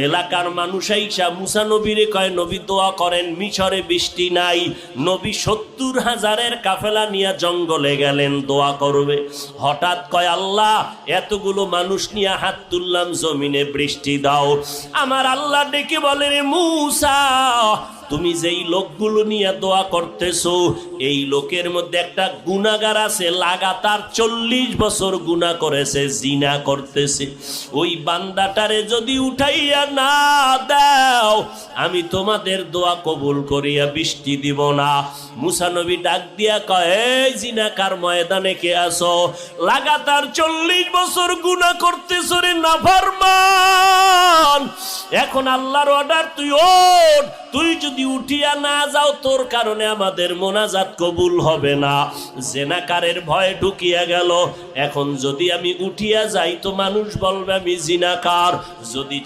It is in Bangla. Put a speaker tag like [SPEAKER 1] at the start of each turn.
[SPEAKER 1] এলাকার মানুষ আইসা মুসা নবীরে কয় নবী দোয়া করেন, মিশরে বৃষ্টি নাই। নবী 70,000-এর কাফেলা নিয়ে জঙ্গলে গেলেন দোয়া করবে। হঠাৎ কয় আল্লাহ এতগুলো মানুষ নিয়ে হাত তুললাম জমিনে, বৃষ্টি দাও। আমার আল্লাহ ডেকে বলে রে মুসা, তুমি যেই লোকগুলো নিয়ে দোয়া করতেছো এই লোকের মধ্যে একটা গুনাহগার আছে, লাগাতার 40 বছর গুনাহ করেছে, জিনা করতেছে। ওই বান্দাটারে যদি উঠাইয়া না দাও আমি তোমাদের দোয়া কবুল করিয়া বৃষ্টি দিব না। মুসা নবী ডাক দিয়া কয়, এই জিনাকার ময়দানে কে আসো? লাগাতার 40 বছর গুনাহ করতেছো রে নাফরমান, এখন আল্লাহর অর্ডার তুই ওঠ। তুই যদি উঠিয়া না যাও তোর কারণে আমাদের মোনাজাত কবুল হবে না। জিনাকারের ভয় ঢুকিয়া গেল, এখন যদি আমি উঠিয়া যাই তো মানুষ বলবে আমি জিনাকার। যদি